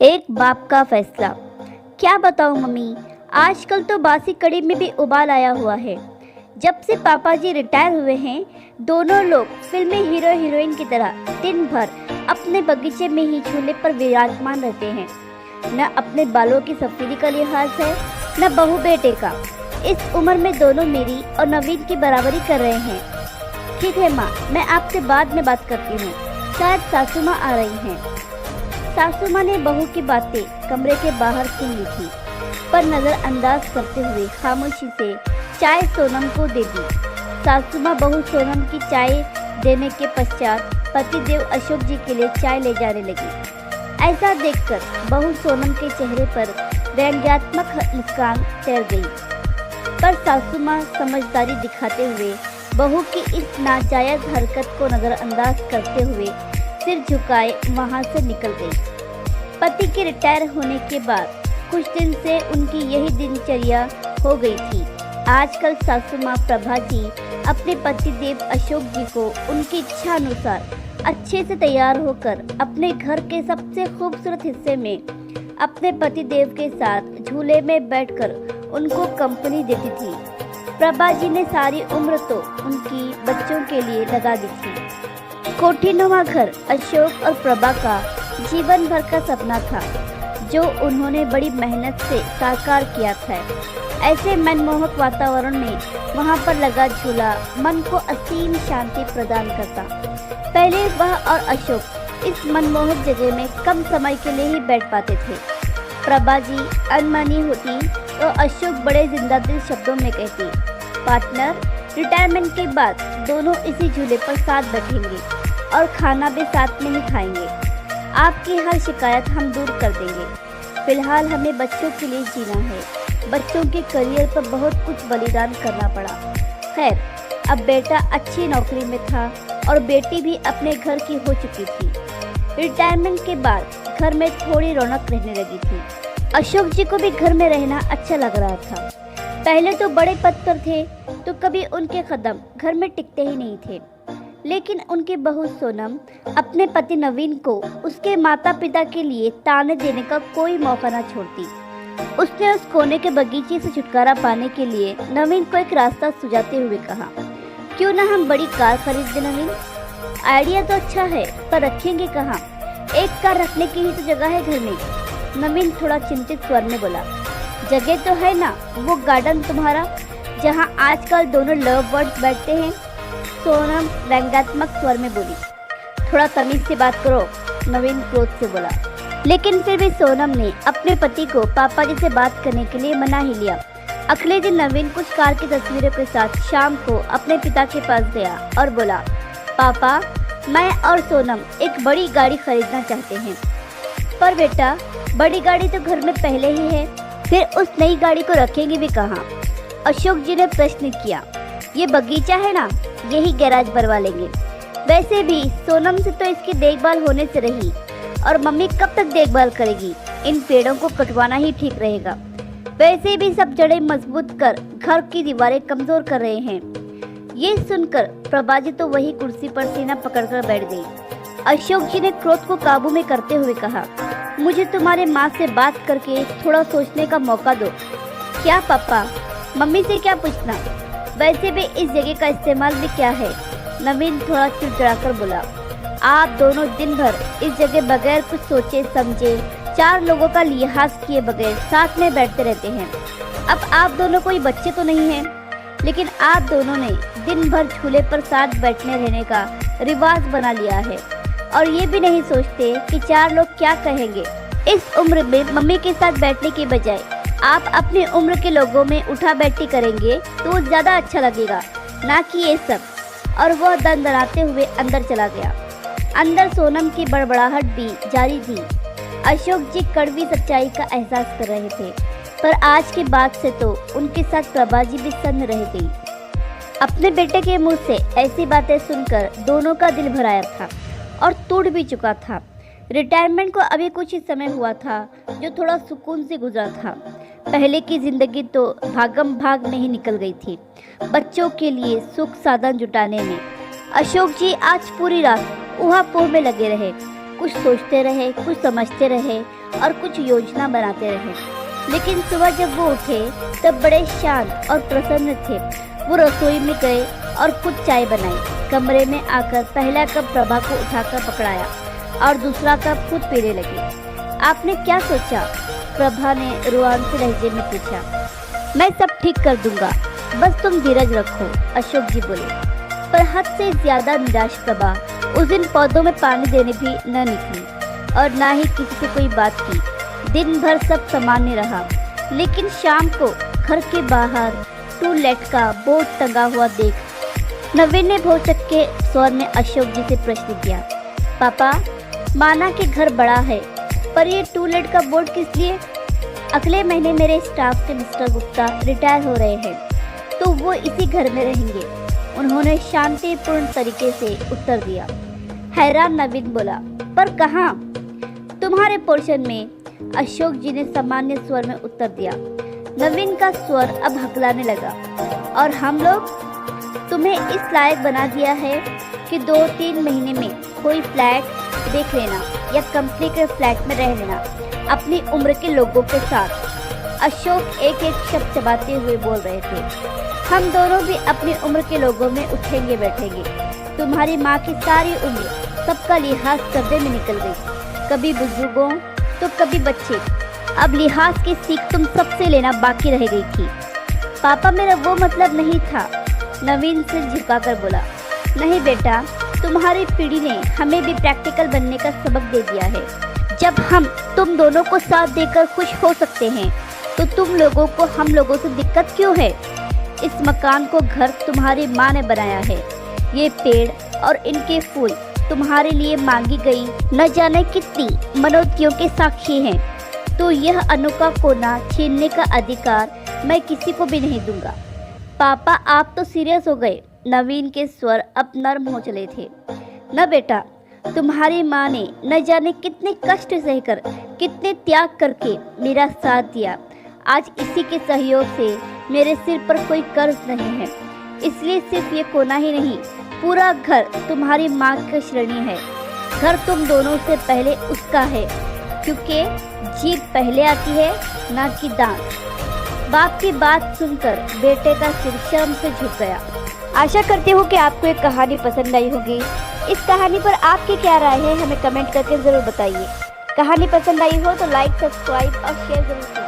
एक बाप का फैसला। क्या बताऊं मम्मी, आजकल तो बासी कड़ी में भी उबाल आया हुआ है। जब से पापा जी रिटायर हुए हैं, दोनों लोग फिल्मी हीरो हीरोइन की तरह दिन भर अपने बगीचे में ही झूले पर विराजमान रहते हैं। न अपने बालों की सफेदी का लिहाज है, न बहू बेटे का। इस उम्र में दोनों मेरी और नवीन की बराबरी कर रहे हैं। ठीक है माँ, मैं आपसे बाद में बात करती हूँ। शायद सासू माँ आ रही हैं। सासू माँ ने बहू की बातें कमरे के बाहर सुन ली थी, पर नजरअंदाज करते हुए खामोशी से चाय सोनम को दे दी। सासू माँ बहू सोनम की चाय देने के पश्चात पतिदेव अशोक जी के लिए चाय ले जाने लगी। ऐसा देखकर बहू सोनम के चेहरे पर व्यंग्यात्मक मुस्कान तैर गई, पर सासू माँ समझदारी दिखाते हुए बहू की इस नाजायज हरकत को नजरअंदाज करते हुए सिर झुकाए वहां से निकल गई। पति के रिटायर होने के बाद कुछ दिन से उनकी यही दिनचर्या हो गई थी। आजकल सासू माँ प्रभा जी अपने पतिदेव अशोक जी को उनकी इच्छा अनुसार अच्छे से तैयार होकर अपने घर के सबसे खूबसूरत हिस्से में अपने पतिदेव के साथ झूले में बैठकर उनको कंपनी देती थी। प्रभा जी ने सारी उम्र तो उनकी बच्चों के लिए लगा दी थी। कोठीनुमा घर अशोक और प्रभा का जीवन भर का सपना था, जो उन्होंने बड़ी मेहनत से साकार किया था। ऐसे मनमोहक वातावरण में वहां पर लगा झूला मन को असीम शांति प्रदान करता। पहले वह और अशोक इस मनमोहक जगह में कम समय के लिए ही बैठ पाते थे। प्रभा जी अनमनी होती तो अशोक बड़े जिंदादिल शब्दों में कहती, पार्टनर, रिटायरमेंट के बाद दोनों इसी झूले पर साथ बैठेंगे और खाना भी साथ में ही खाएंगे। आपकी हर शिकायत हम दूर कर देंगे। फिलहाल हमें बच्चों के लिए जीना है। बच्चों के करियर पर बहुत कुछ बलिदान करना पड़ा। खैर, अब बेटा अच्छी नौकरी में था और बेटी भी अपने घर की हो चुकी थी। रिटायरमेंट के बाद घर में थोड़ी रौनक रहने लगी थी। अशोक जी को भी घर में रहना अच्छा लग रहा था। पहले तो बड़े पद पर थे तो कभी उनके कदम घर में टिकते ही नहीं थे, लेकिन उनकी बहू सोनम अपने पति नवीन को उसके माता पिता के लिए ताने देने का कोई मौका न छोड़ती। उसने उस कोने के बगीचे से छुटकारा पाने के लिए नवीन को एक रास्ता सुझाते हुए कहा, क्यों ना हम बड़ी कार खरीद दें नवीन? आइडिया तो अच्छा है, पर रखेंगे कहाँ? एक कार रखने की ही तो जगह है घर में। नवीन थोड़ा चिंतित स्वर में बोला, जगह तो है ना, वो गार्डन तुम्हारा जहाँ आजकल दोनों लव बर्ड्स बैठते हैं। सोनम व्यंग्यात्मक स्वर में बोली। थोड़ा तमीज से बात करो, नवीन क्रोध से बोला। लेकिन फिर भी सोनम ने अपने पति को पापा जी से बात करने के लिए मना ही लिया। अगले दिन नवीन कुछ कार की तस्वीरों के साथ शाम को अपने पिता के पास गया और बोला, पापा, मैं और सोनम एक बड़ी गाड़ी खरीदना चाहते हैं। पर बेटा, बड़ी गाड़ी तो घर में पहले ही है, फिर उस नई गाड़ी को रखेंगे भी कहाँ? अशोक जी ने प्रश्न किया। ये बगीचा है ना, यही गैराज बनवा लेंगे। वैसे भी सोनम से तो इसकी देखभाल होने से रही, और मम्मी कब तक देखभाल करेगी? इन पेड़ों को कटवाना ही ठीक रहेगा। वैसे भी सब जड़ें मजबूत कर घर की दीवारें कमजोर कर रहे हैं। ये सुनकर प्रभा जी तो वही कुर्सी पर सीना पकड़कर बैठ गई। अशोक जी ने क्रोध को काबू में करते हुए कहा, मुझे तुम्हारे माँ से बात करके थोड़ा सोचने का मौका दो। क्या पापा, मम्मी से क्या पूछना? वैसे भी इस जगह का इस्तेमाल भी क्या है? नवीन थोड़ा चिड़चिड़ाकर बोला, आप दोनों दिन भर इस जगह बगैर कुछ सोचे समझे, चार लोगों का लिहाज किए बगैर साथ में बैठते रहते हैं। अब आप दोनों कोई बच्चे तो नहीं हैं, लेकिन आप दोनों ने दिन भर झूले पर साथ बैठने रहने का रिवाज बना लिया है, और ये भी नहीं सोचते कि चार लोग क्या कहेंगे। इस उम्र में मम्मी के साथ बैठने के बजाय आप अपनी उम्र के लोगों में उठा बैठी करेंगे तो ज्यादा अच्छा लगेगा, ना कि ये सब। और वह दंदनाते हुए अंदर चला गया। अंदर सोनम की बड़बड़ाहट भी जारी थी। अशोक जी कड़वी सच्चाई का एहसास कर रहे थे, पर आज के बाद से तो उनके साथ प्रभा जी भी सन्न रह गई। अपने बेटे के मुंह से ऐसी बातें सुनकर दोनों का दिल भराया था और टूट भी चुका था। रिटायरमेंट को अभी कुछ ही समय हुआ था, जो थोड़ा सुकून से गुजरा था। पहले की जिंदगी तो भागम भाग में ही निकल गई थी, बच्चों के लिए सुख साधन जुटाने में। अशोक जी आज पूरी रात ऊहापोह में लगे रहे। कुछ सोचते रहे, कुछ समझते रहे और कुछ योजना बनाते रहे। लेकिन सुबह जब वो उठे तब बड़े शांत और प्रसन्न थे। वो रसोई में गए और खुद चाय बनाई। कमरे में आकर पहला कप प्रभा को उठाकर पकड़ाया और दूसरा कप खुद पीने लगे। आपने क्या सोचा? प्रभा ने रुआंसे लहजे में पूछा। मैं सब ठीक कर दूंगा, बस तुम धीरज रखो, अशोक जी बोले। पर हद से ज्यादा निराश प्रभा उस दिन पौधों में पानी देने भी न निकली और ना ही किसी से कोई बात की। दिन भर सब सामान्य रहा, लेकिन शाम को घर के बाहर टू लेट का बोर्ड टंगा हुआ देख नवीन ने भौचक के स्वर में अशोक जी से प्रश्न किया। पापा, माना कि घर बड़ा है, पर ये टू लेट का बोर्ड किस लिए? अगले महीने मेरे स्टाफ के मिस्टर गुप्ता रिटायर हो रहे हैं, तो वो इसी घर में रहेंगे, उन्होंने शांतिपूर्ण तरीके से उत्तर दिया। हैरान नवीन बोला, पर कहाँ? तुम्हारे पोर्शन में, अशोक जी ने सामान्य स्वर में उत्तर दिया। नवीन का स्वर अब हकलाने लगा। और हम लोग? तुम्हें इस लायक बना दिया है कि 2-3 महीने में कोई फ्लैट देख लेना या कंपनी के फ्लैट में रह लेना अपनी उम्र के लोगों के साथ। अशोक एक एक शब्द चबाते हुए बोल रहे थे। हम दोनों भी अपनी उम्र के लोगों में उठेंगे बैठेंगे। तुम्हारी माँ की सारी उम्र सबका लिहाज करने में निकल गई, कभी बुजुर्गों तो कभी बच्चे। अब लिहाज की सीख तुम सबसे लेना बाकी रह गई थी। पापा, मेरा वो मतलब नहीं था, नवीन सिर झुकाकर बोला। नहीं बेटा, तुम्हारी पीढ़ी ने हमें भी प्रैक्टिकल बनने का सबक दे दिया है। जब हम तुम दोनों को साथ देकर खुश हो सकते हैं, तो तुम लोगों को हम लोगों से दिक्कत क्यों है? इस मकान को घर तुम्हारी माँ ने बनाया है। ये पेड़ और इनके फूल तुम्हारे लिए मांगी गई न जाने कितनी मनोतियों के साक्षी हैं। तो यह अनोखा कोना छीनने का अधिकार मैं किसी को भी नहीं दूंगा। पापा, आप तो सीरियस हो गए। नवीन के स्वर अब नर्म हो चले थे। न बेटा, तुम्हारी माँ ने न जाने कितने कष्ट सहकर, कितने त्याग करके मेरा साथ दिया। आज इसी के सहयोग से मेरे सिर पर कोई कर्ज नहीं है। इसलिए सिर्फ ये कोना ही नहीं, पूरा घर तुम्हारी माँ की श्रेणी है। घर तुम दोनों से पहले उसका है, क्योंकि जीभ पहले आती है, ना कि दांत। बाप की बात सुनकर बेटे का सिर शर्म से झुक गया। आशा करती हूँ कि आपको ये कहानी पसंद आई होगी। इस कहानी पर आपकी क्या राय है, हमें कमेंट करके ज़रूर बताइए। कहानी पसंद आई हो तो लाइक, सब्सक्राइब और शेयर जरूर करें।